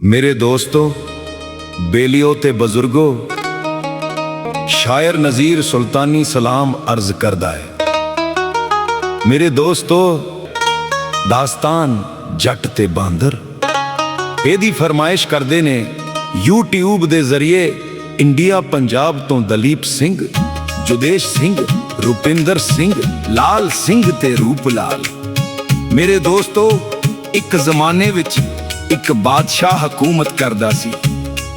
मेरे दोस्तों, बेलियो ते बजुर्गो, शायर नज़ीर सुल्तानी सलाम अर्ज करदा है। मेरे दोस्तों, दास्तान जट ते बांदर एदी फरमाइश करदे ने यूट्यूब दे जरिए इंडिया पंजाब तो दलीप सिंह, जुदेश सिंह, रुपिंदर सिंह, लाल सिंह ते रूप लाल। मेरे दोस्तों, एक जमाने विच एक बादशाह हुकूमत करदा सी।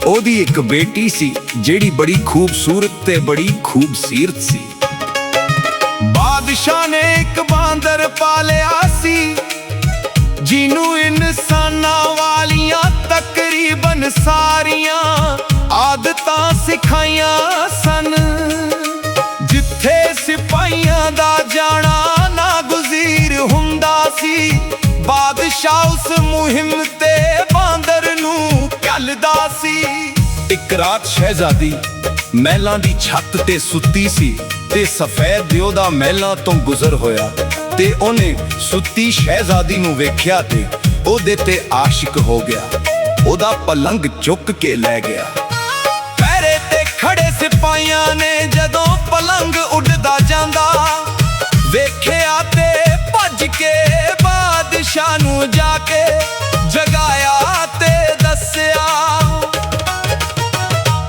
ओदी एक बेटी सी जेड़ी बड़ी खूबसूरत ते बड़ी खूबसीरत सी। बादशाह ने एक बांदर पालिया सी जिनू इंसाना वालियां तकरीबन सारियां आदतां सिखाइयां सन। जिथे सिपाहियां दा जाना ना गुज़ीर हुंदा सी, बादशाह उस मुहिम ते बांदर नू कलदा सी। एक रात शहजादी महलां दी छत ते सुत्ती सी ते सफेद योदा महलां तो गुजर होया ते ओने सुत्ती शहजादी नू वेख्या ते ओदे ते आशिक हो गया। ओदा पलंग चुक के लै गया। पैरे ते खड़े सिपाहियां ने जदों पलंग उड़दा जांदा वेख्या ते भज के बादशाह नू जाके जगाया ते दस्या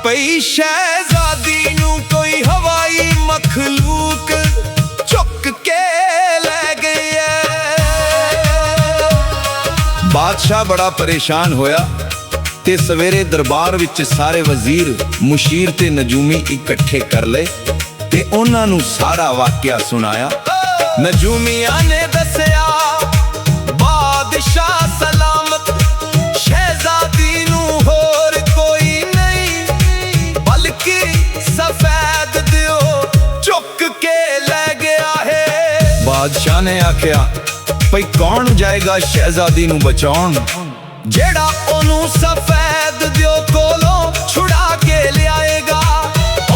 पई शहजादी नू कोई हवाई मखलूक चुक के ले गई है। बादशाह बड़ा परेशान होया ते सवेरे दरबार विच सारे वजीर, मुशीर ते नजूमी इकट्ठे कर ले ते उन्हां नू सारा वाकया सुनाया। नजूमिया ने दस्या बादशाह सलामत, शहजादी नू होर कोई नहीं बल्कि सफेद दियो चुक के ले गया है। बादशाह ने आख्या भई कौन जाएगा शहजादी नू बचाउण, जेड़ा ओनू सफेद दियो कोलों छुड़ा के लियाएगा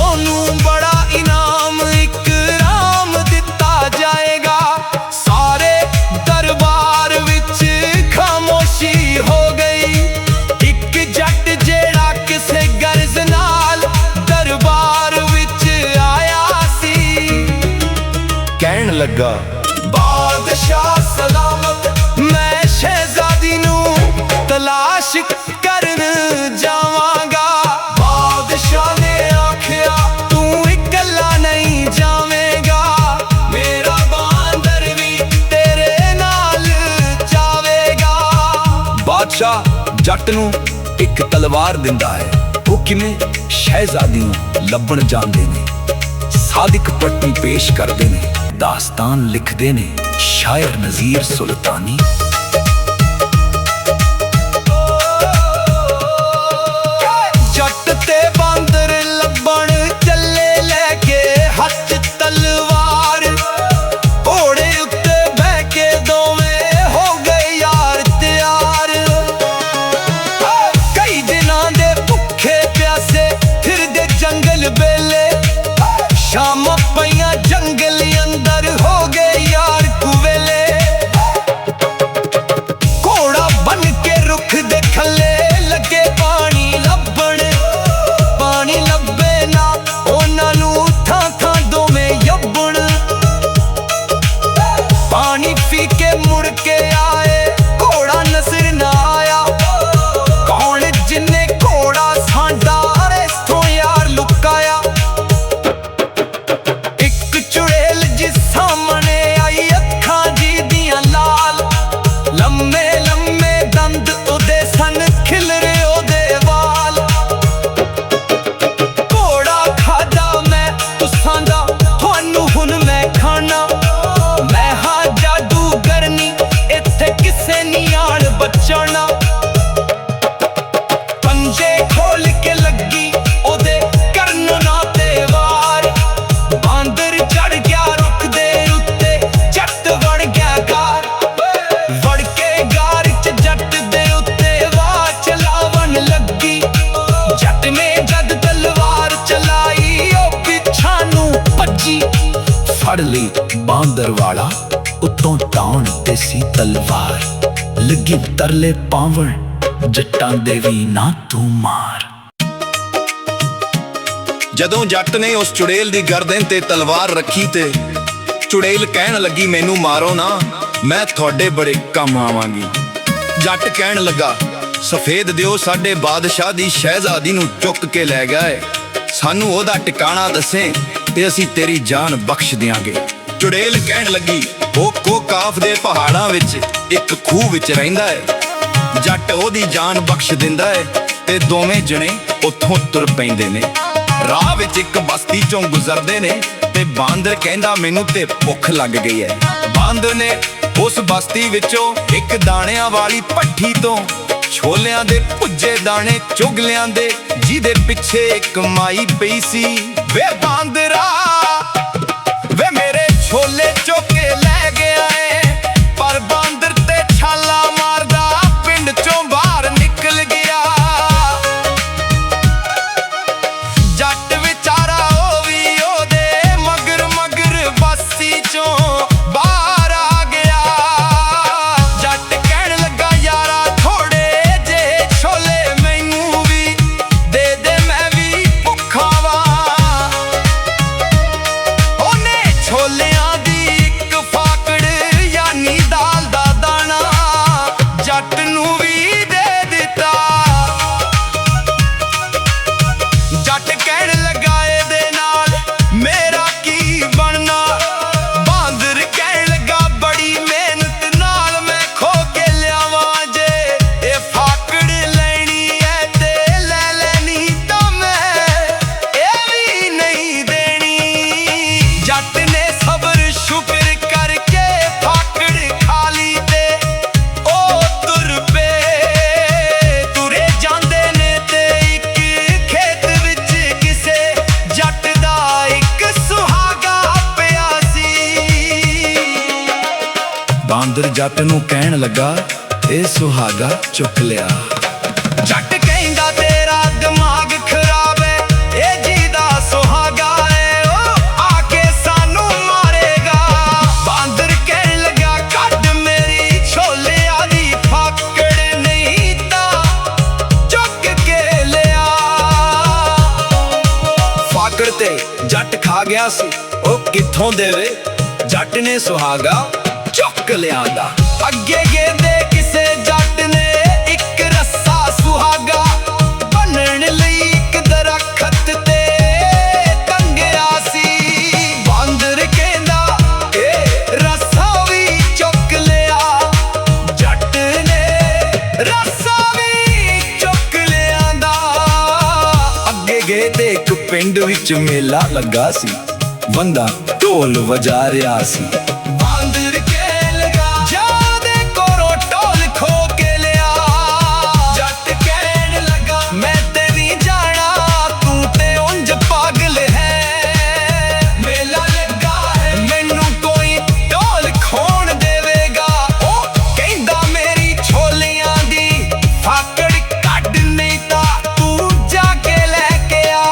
ओनू बड़ा इनाम इकराम दिता जाएगा। सारे दरबार विच खामोशी हो गई। एक जट जेड़ा किसे गर्ज नाल दरबार विच आया सी कहन लगा बादशाह सलामत, मैं शहजादी नू तलाश करन जावांगा। बादशाह ने आख्या तू इकल्ला नहीं जावेगा, मेरा बांदर भी तेरे नाल जावेगा। बादशाह जट नू एक तलवार दिंदा है। वो किवें शहजादी नू लभण जांदे ने। सादिक पट्टी पेश करदे ने, दास्तान लिखदे ने शायर नज़ीर सुल्तानी। जट ते बांदर लभण चले लेके हथ तलवार, घोड़े उत्ते बह के दोवें हो गए यार तैयार। कई दिनां दे भुखे प्यासे फिरदे जंगल बेले, शाम पईयां जंगल अंदर हो गए यार कुवेले। घोड़ा बन के रुख दे खल्ले लगे पानी लभण, पानी लभे ना ओना नू थां थां दोवें यब्बण। पानी पी के मुड़ के आए, घोड़ा नजर ना आया। कौन जिन्ने घोड़ा साडा इथों यार लुकाया। एक चुड़ैल जिस सामने आई, अखां जी दियां लाल, लम्मे लम्मे दंद ओदे सन खिलरे ओदे वाल। घोड़ा खादा मैं तुसां दा, तुहानू हुण मैं खाना। मैं हां जादूगरनी, इत्थे किसे नी आण बचाना। पंजे खोल के लगी ओदे करन ना ते वार, बांदर चढ़ गया रुख दे उत्ते, जट वड़ गया गार। वड़ के गार च जट दे उत्ते वार चलावन लगी। जट ने जद तलवार चलाई ओ पिछा नू भजी, फड़ ली बांदर वाला उत्तों टाउन ते सी तलवार। लगी तरले पावण ਜੱਟਾਂ ਦੇ ਵੀ ਨਾ ਤੂੰ ਮਾਰ। ਜਦੋਂ ਜੱਟ ਨੇ ਉਸ ਚੁੜੇਲ ਦੀ ਗਰਦਨ ਤੇ ਤਲਵਾਰ ਰੱਖੀ ਤੇ ਚੁੜੇਲ ਕਹਿਣ ਲੱਗੀ ਮੈਨੂੰ ਮਾਰੋ ਨਾ, ਮੈਂ ਤੁਹਾਡੇ ਬੜੇ ਕੰਮ ਆਵਾਂਗੀ। ਜੱਟ ਕਹਿਣ ਲੱਗਾ ਸਫੇਦ ਦਿਓ ਸਾਡੇ ਬਾਦਸ਼ਾਹ ਦੀ ਸ਼ਹਿਜ਼ਾਦੀ ਨੂੰ ਚੁੱਕ ਕੇ ਲੈ ਗਏ, ਸਾਨੂੰ ਉਹਦਾ ਟਿਕਾਣਾ ਦੱਸੇ ਤੇ ਅਸੀਂ ਤੇਰੀ ਜਾਨ ਬਖਸ਼ ਦਿਆਂਗੇ। ਚੁੜੇਲ ਕਹਿਣ ਲੱਗੀ ਉਹ ਕੋਕਾਫ ਦੇ ਪਹਾੜਾਂ ਵਿੱਚ ਇੱਕ ਖੂਹ ਵਿੱਚ ਰਹਿੰਦਾ ਹੈ। ਜੱਟ ਉਹਦੀ ਜਾਨ ਬਖਸ਼ ਦਿੰਦਾ ਹੈ ਤੇ ਦੋਵੇਂ ਜਣੇ ਉੱਥੋਂ ਤੁਰ ਪੈਂਦੇ ਨੇ। ਰਾਹ ਵਿੱਚ ਇੱਕ ਬਸਤੀ ਚੋਂ ਗੁਜ਼ਰਦੇ ਨੇ ਤੇ ਬਾਂਦਰ ਕਹਿੰਦਾ ਮੈਨੂੰ ਤੇ ਭੁੱਖ ਲੱਗ ਗਈ ਹੈ। ਬਾਂਦਰ ਨੇ ਉਸ ਬਸਤੀ ਵਿੱਚੋਂ ਇੱਕ ਦਾਣਿਆਂ ਵਾਲੀ ਭੱਠੀ ਤੋਂ ਛੋਲਿਆਂ ਦੇ ਭੁੱਜੇ ਦਾਣੇ ਚੁਗ ਲਿਆਂਦੇ, ਜਿਹਦੇ ਪਿੱਛੇ ਇੱਕ ਮਾਈ ਪਈ ਸੀ। ਵੇ ਬਾਂਦਰਾ ਵੇ ਮੇਰੇ ਛੋਲੇ ਚੁੱਕ ਕੇ ਲੈ ਗਿਆ ਏ, ਪਰ ਬਾਂਦਰ ਤੇ ਛਾਲਾ ਮਾਰਦਾ ਪਿੰਡ ਚੋਂ ਬਾਹਰ ਨਿਕਲ ਗਿਆ। ਜੱਟ ਵਿਚਾਰਾ ਉਹ ਵੀ ਉਹਦੇ ਮਗਰ ਮਗਰ ਬਸਤੀ ਚੋਂ ਬਾਹਰ ਆ ਗਿਆ। ਜੱਟ ਕਹਿਣ ਲੱਗਾ ਯਾਰਾ ਥੋੜੇ ਜੇ ਛੋਲੇ ਮੈਨੂੰ ਵੀ ਦੇ ਦੇ, ਮੈਂ ਵੀ ਭੁੱਖਾ ਵਾਂ। ਉਹਨੇ ਛੋਲਿਆਂ ਦੀ ਇੱਕ ਫਾਕੜ ਯਾਨੀ ਦਾਲ ਦਾ ਦਾਣਾ ਜੱਟ ਨੂੰ ਵੀ ਦੇ ਦਿੱਤਾ। ਜੱਟ ਕਹਿਣ ਲੱਗਾ ਇਹਦੇ ਨਾਲ ਮੇਰਾ ਕੀ ਬਣਨਾ। ਬਾਂਦਰ ਕਹਿਣ ਲੱਗਾ ਬੜੀ ਮਿਹਨਤ ਨਾਲ ਮੈਂ ਖੋ ਕੇ ਲਿਆਵਾਂ, ਜੇ ਇਹ ਫਾਕੜ ਲੈਣੀ ਐ ਤੇ ਲੈ ਲੈਣੀ ਤਾਂ ਮੈਂ ਇਹ ਵੀ ਨਹੀਂ ਦੇਣੀ। ਜੱਟ ਨੇ ਸਬਰ ਸ਼ੁਕਰ ਕਰਕੇ ਫਾਕੜ ਖਾ ਲਈ ਤੇ ਉਹ ਤੁਰ ਪਏ। ਤੁਰੇ ਜਾਂਦੇ ਨੇ ਤੇ ਇੱਕ ਖੇਤ ਵਿੱਚ ਕਿਸੇ ਜੱਟ ਦਾ ਇੱਕ ਸੁਹਾਗਾ ਪਿਆ ਸੀ। ਬਾਂਦਰ ਜੱਟ ਨੂੰ ਕਹਿਣ ਲੱਗਾ ਇਹ ਸੁਹਾਗਾ ਚੁੱਕ ਲਿਆ। ਜੱਟ ਕਹਿੰਦਾ ਤੇਰਾ ਦਿਮਾਗ ਖਰਾਬ ਹੈ, ਇਹ ਜਿਹਦਾ ਸੁਹਾਗਾ ਹੈ ਉਹ ਆ ਕੇ ਸਾਨੂੰ ਮਾਰੇਗਾ। ਬਾਂਦਰ ਕਹਿਣ ਲੱਗਾ ਕੱਢ ਮੇਰੀ ਛੋਲਿਆਂ ਦੀ ਫਾਕੜ, ਨਹੀਂ ਤਾਂ ਚੁੱਕ ਕੇ ਲਿਆ। ਫਾਕੜ ਤੇ ਜੱਟ ਖਾ ਗਿਆ ਸੀ, ਉਹ ਕਿੱਥੋਂ ਦੇਵੇ। ਜੱਟ ਨੇ ਸੁਹਾਗਾ ਚੁੱਕ ਲਿਆਂਦਾ। ਅੱਗੇ ਗੇਂਦੇ ਕਿਸੇ ਜੱਟ ਨੇ ਇੱਕ ਰੱਸਾ ਸੁਹਾਗਾ ਬੰਨਣ ਲਈ ਇੱਕ ਦਰਖਤ ਤੇ ਟੰਗਿਆ ਸੀ। ਬਾਂਦਰ ਕਹਿੰਦਾ ਇਹ ਰੱਸਾ ਵੀ ਚੁੱਕ ਲਿਆ। ਜੱਟ ਨੇ ਰੱਸਾ ਵੀ ਚੁੱਕ ਲਿਆਂਦਾ। ਅੱਗੇ ਗਏ ਤੇ ਇੱਕ ਪਿੰਡ ਵਿੱਚ ਮੇਲਾ ਲੱਗਾ ਸੀ, ਬੰਦਾ ਢੋਲ ਵਜਾ ਰਿਹਾ ਸੀ। ਬਾਂਦਰ ਕਹਿਣ ਲੱਗਾ ਜਾ ਦੇ ਕੋਲੋਂ ਢੋਲ ਖੋ ਕੇ ਲਿਆ। ਜੱਟ ਕਹਿਣ ਲੱਗਾ ਮੈਂ ਤੇ ਨਹੀਂ ਜਾਣਾ, ਤੂੰ ਤੇ ਉਂਝ ਪਾਗਲ ਹੈ। ਮੇਲਾ ਲੱਗਾ ਹੈ ਮੈਨੂੰ ਕੋਈ ਢੋਲ ਖੋਣ ਦੇਵੇਗਾ। ਉਹ ਕਹਿੰਦਾ ਮੇਰੀ ਛੋਲਿਆਂ ਦੀ ਫਾਕੜ ਕੱਢ, ਨਹੀਂ ਤਾਂ ਤੂੰ ਜਾ ਕੇ ਲੈ ਕੇ ਆ।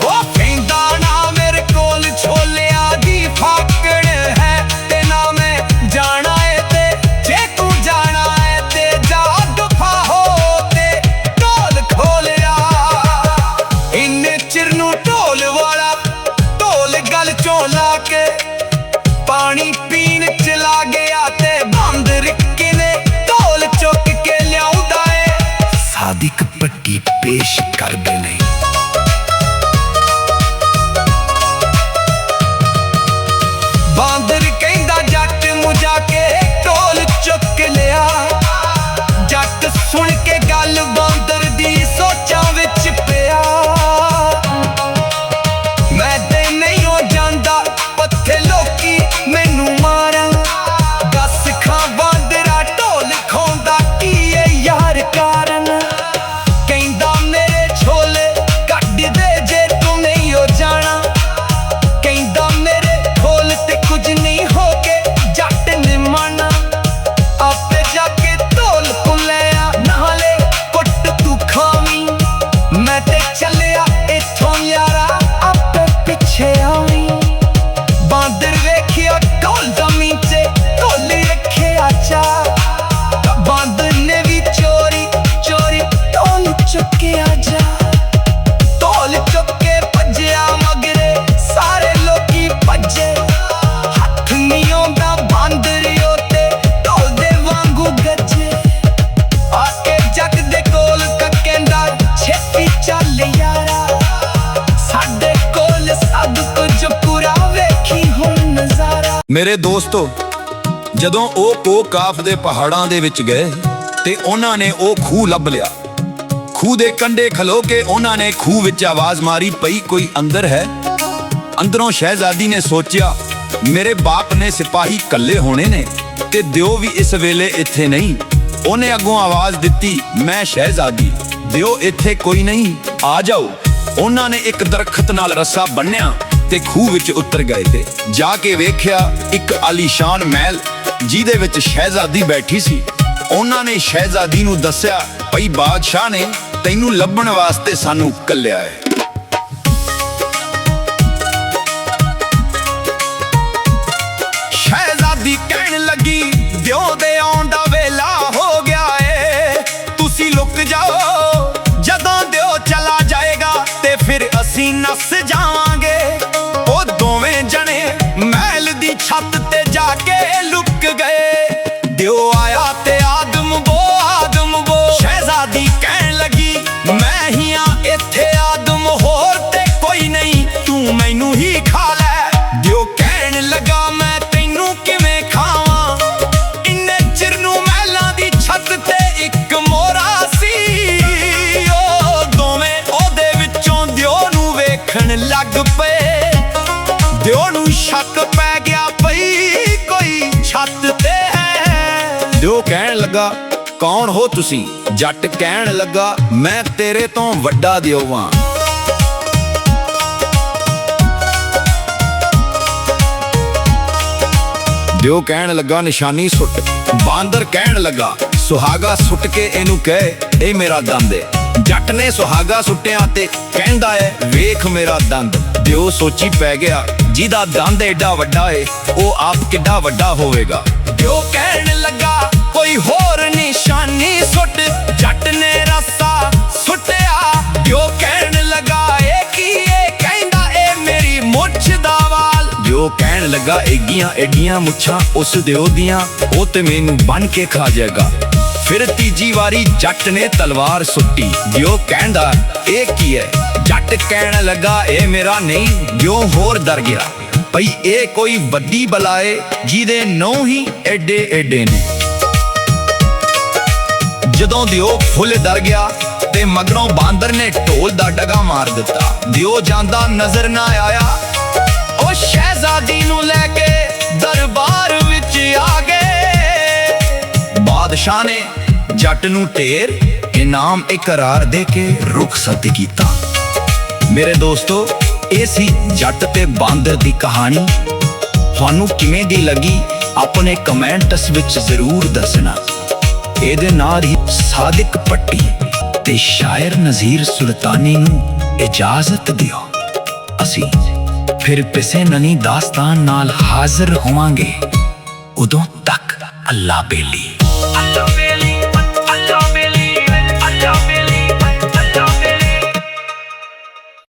ਉਹ ਕਹਿੰਦਾ ਨਾ ਮੇਰੇ ਕੋਲ ਛੋਲਿਆਂ ਦੀ ਫਾਕੜ ਹੈ ਤੇ ਨਾ ਮੈਂ ਜਾਣਾ ਏ, ਤੇ ਜੇ ਤੂੰ ਜਾਣਾ ਏ ਤੇ ਜਾ ਦਫਾ ਹੋ ਤੇ ਢੋਲ ਖੋਲਿਆ। ਇੰਨੇ ਚਿਰ ਨੂੰ ਢੋਲ ਵਾਲਾ ਢੋਲ ਗਲ ਚੋਂ ਲਾ ਕੇ ਪਾਣੀ ਪੀਣ ਚਲਾ ਗਿਆ ਤੇ ਬਾਂਦਰ ਕਿਨੇ ਢੋਲ ਚੁੱਕ ਕੇ ਲਿਆਉਂਦਾ ਏ। ਸਾਦਿਕ ਪੱਟੀ ਪੇਸ਼ ਕਰਦੇ ਨੇ। ਬਾਂਦਰ ਕਹਿੰਦਾ ਜੱਟ ਮੁਝਾ ਕੇ ਢੋਲ ਚੁੱਕ ਲਿਆ। ਜੱਟ ਸੁਣ ਕੇ ਗੱਲ ਬਾਂਦਰ ਦੀ ਸੋਚਾਂ ਵਿੱਚ ਪਿਆ। ਮੈਂ ਤੇ ਨਹੀਂ ਹੋ ਜਾਂਦਾ ਪੱਥੇ ਲੋਕੀ ਮੈਨੂੰ ਮਾਰਨ, ਦੱਸ ਖਾਂ ਬਾਂਦਰਾ ਢੋਲ ਖਾਉਂਦਾ ਕੀ ਏ ਯਾਰ ਕਾਰਨ। ਕਹਿੰਦਾ ਮੇਰੇ ਛੋਲੇ ਮੇਰੇ ਦੋਸਤੋ, ਜਦੋਂ ਉਹ ਕੋਕਾਫ ਦੇ ਪਹਾੜਾਂ ਦੇ ਵਿੱਚ ਗਏ ਤੇ ਉਹਨਾਂ ਨੇ ਉਹ ਖੂਹ ਲੱਭ ਲਿਆ। ਖੂਹ ਦੇ ਕੰਢੇ ਖਲੋ ਕੇ ਉਹਨਾਂ ਨੇ ਖੂਹ ਵਿੱਚ ਆਵਾਜ਼ ਮਾਰੀ, ਪਈ ਕੋਈ ਅੰਦਰ ਹੈ। ਅੰਦਰੋਂ ਸ਼ਹਿਜ਼ਾਦੀ ਨੇ ਸੋਚਿਆ, ਮੇਰੇ ਬਾਪ ਨੇ ਸਿਪਾਹੀ ਕੱਲੇ ਹੋਣੇ ਨੇ ਤੇ ਦਿਓ ਵੀ ਇਸ ਵੇਲੇ ਇੱਥੇ ਨਹੀਂ। ਉਹਨੇ ਅੱਗੋਂ ਆਵਾਜ਼ ਦਿੱਤੀ, ਮੈਂ ਸ਼ਹਿਜ਼ਾਦੀ, ਦਿਓ ਇੱਥੇ ਕੋਈ ਨਹੀਂ, ਆ ਜਾਓ। ਉਹਨਾਂ ਨੇ ਇੱਕ ਦਰਖਤ ਨਾਲ ਰੱਸਾ ਬੰਨਿਆ ਤੇ ਖੂਹ ਵਿੱਚ ਉਤਰ ਗਏ ਤੇ ਜਾ ਕੇ ਵੇਖਿਆ ਇੱਕ ਆਲੀਸ਼ਾਨ ਮਹਿਲ ਜਿਹਦੇ ਵਿੱਚ ਸ਼ਹਿਜ਼ਾਦੀ ਬੈਠੀ ਸੀ। ਉਹਨਾਂ ਨੇ ਸ਼ਹਿਜ਼ਾਦੀ ਨੂੰ ਦੱਸਿਆ, ਭਈ ਬਾਦਸ਼ਾਹ ਨੇ ਤੈਨੂੰ ਲੱਭਣ ਵਾਸਤੇ ਸਾਨੂੰ ਕੱਲਿਆ ਹੈ। ਸ਼ਹਿਜ਼ਾਦੀ ਕਹਿਣ ਲੱਗੀ, ਦਿਓ ਦੇ ਆਉਣ ਦਾ ਵੇਲਾ ਹੋ ਗਿਆ ਏ, ਤੁਸੀਂ ਲੁਕ ਜਾਓ। ਜਦੋਂ ਦਿਓ ਚਲਾ ਜਾਏਗਾ ਤੇ ਫਿਰ ਅਸੀਂ ਨੱਸ ਜਾਵਾਂਗੇ। ਉਹ ਦੋਵੇਂ ਜਣੇ ਮਹਿਲ ਦੀ ਛੱਤ ਤੇ ਜਾ ਕੇ ਲੁਕ ਗਏ। ਦਿਓ ਆਇਆ ਤੇ ਆਦਮ ਬੋ ਸ਼ਹਿਜ਼ਾਦੀ ਕਹਿਣ ਲੱਗੀ, ਮੈਂ ਹੀ ਆ ਇੱਥੇ ਆਦਮ, ਹੋਰ ਤੇ ਕੋਈ ਨਹੀਂ, ਤੂੰ ਮੈਨੂੰ ਹੀ ਖਾ ਲੈ। ਦਿਓ ਕਹਿਣ ਲੱਗਾ, ਮੈਂ ਤੈਨੂੰ ਕਿਵੇਂ ਖਾਵਾਂ, ਇੰਨੇ ਚਿਰ ਨੂੰ ਮਹਿਲਾਂ ਦੀ ਛੱਤ ਤੇ ਇੱਕ ਮੋਰਾ ਸੀ। ਉਹ ਦੋਵੇਂ ਉਹਦੇ ਵਿੱਚੋਂ ਦਿਓ ਨੂੰ ਵੇਖਣ ਲੱਗ ਪਏ। ਦਿਓ ਨੂੰ ਸ਼ੱਕ ਪੈ ਗਿਆ, ਪਈ ਕੋਈ ਛੱਤ ਤੇ ਹੈ। ਦਿਓ ਕਹਿਣ ਲੱਗਾ, ਕੌਣ ਹੋ ਤੁਸੀਂ? ਜੱਟ ਕਹਿਣ ਲੱਗਾ, ਮੈਂ ਤੇਰੇ ਤੋਂ ਵੱਡਾ ਦਿਓ ਵਾਂ। ਦਿਓ ਕਹਿਣ ਲੱਗਾ, ਨਿਸ਼ਾਨੀ ਸੁੱਟ। ਬਾਂਦਰ ਕਹਿਣ ਲੱਗਾ, ਸੁਹਾਗਾ ਸੁੱਟ ਕੇ ਇਹਨੂੰ ਕਹੇ ਇਹ ਮੇਰਾ ਦੰਦ ਏ। ਜੱਟ ਨੇ ਸੁਹਾਗਾ ਸੁੱਟਿਆ ਤੇ ਕਹਿੰਦਾ ਏ, ਵੇਖ ਮੇਰਾ ਦੰਦ। ਦਿਓ ਸੋਚੀ ਪੈ ਗਿਆ, ਜਿਹਦਾ ਦੰਦ ਏਡਾ ਵੱਡਾ ਏ ਉਹ ਆਪ ਕਿੱਡਾ ਵੱਡਾ ਹੋਵੇਗਾ। ਦਿਓ ਕਹਿਣ ਲੱਗਾ, ਕੋਈ ਹੋਰ ਨਿਸ਼ਾਨੀ ਸੁੱਟ। ਜੱਟ ਨੇ ਰੱਸਾ ਸੁੱਟਿਆ। ਦਿਓ ਕਹਿਣ ਲੱਗਾ, ਇਹ ਕੀ ਏ? ਕਹਿੰਦਾ, ਇਹ ਮੇਰੀ ਮੁੱਛ ਦਾ ਵਾਲ। ਦਿਓ ਕਹਿਣ ਲੱਗਾ, ਏਡੀਆਂ ਮੁੱਛਾਂ ਉਸ ਦਿਓ ਦੀਆਂ, ਉਹ ਤੇ ਮੈਨੂੰ ਬੰਨ ਕੇ ਖਾ ਜਾਏਗਾ। ਫਿਰ ਤੀਜੀ ਵਾਰੀ ਜੱਟ ਨੇ ਤਲਵਾਰ ਸੁੱਟੀ। ਦਿਓ ਕਹਿੰਦਾ, ਇਹ ਕੀ ਹੈ? ਜੱਟ ਕਹਿਣ ਲੱਗਾ, ਇਹ ਮੇਰਾ ਨਹੀਂ। ਦਿਓ ਹੋਰ ਡਰ ਗਿਆ, ਭਈ ਇਹ ਕੋਈ ਵੱਡੀ ਬਲਾਏ ਜਿਹਦੇ ਨੌ ਹੀ ਏਡੇ ਨੇ। ਜਦੋਂ ਦਿਓ ਫੁੱਲ ਡਰ ਗਿਆ ਤੇ ਮਗਰੋਂ ਬਾਂਦਰ ਨੇ ਢੋਲ ਦਾ ਡਗਾ ਮਾਰ ਦਿੱਤਾ। ਦਿਓ ਜਾਂਦਾ ਨਜ਼ਰ ਨਾ ਆਇਆ। ਉਹ ਸ਼ਹਿਜ਼ਾਦੀ ਨੂੰ ਲੈ ਕੇ ਦਰਬਾਰ ਵਿੱਚ ਆ ਗਏ। ਬਾਦਸ਼ਾਹ ਨੇ ਜੱਟ ਨੂੰ ਢੇਰ ਇਨਾਮ ਇਕਰਾਰ ਦੇ ਕੇ ਰੁਖਸਤ ਕੀਤਾ। ਮੇਰੇ ਦੋਸਤੋ, ਇਹ ਸੀ ਜੱਟ ਤੇ ਬਾਂਦਰ ਦੀ ਕਹਾਣੀ। ਤੁਹਾਨੂੰ ਕਿਵੇਂ ਦੀ ਲੱਗੀ ਆਪਣੇ ਕਮੈਂਟਸ ਵਿੱਚ ਜ਼ਰੂਰ ਦੱਸਣਾ। ਇਹਦੇ ਨਾਲ ਹੀ ਸਾਦਿਕ ਪੱਟੀ ਤੇ ਸ਼ਾਇਰ ਨਜ਼ੀਰ ਸੁਲਤਾਨੀ ਨੂੰ ਇਜਾਜ਼ਤ ਦਿਓ। ਅਸੀਂ ਫਿਰ ਕਿਸੇ ਨਵੀਂ ਦਾਸਤਾਨ ਨਾਲ ਹਾਜ਼ਰ ਹੋਵਾਂਗੇ। ਉਦੋਂ ਤੱਕ ਅੱਲਾ ਬੇਲੀ।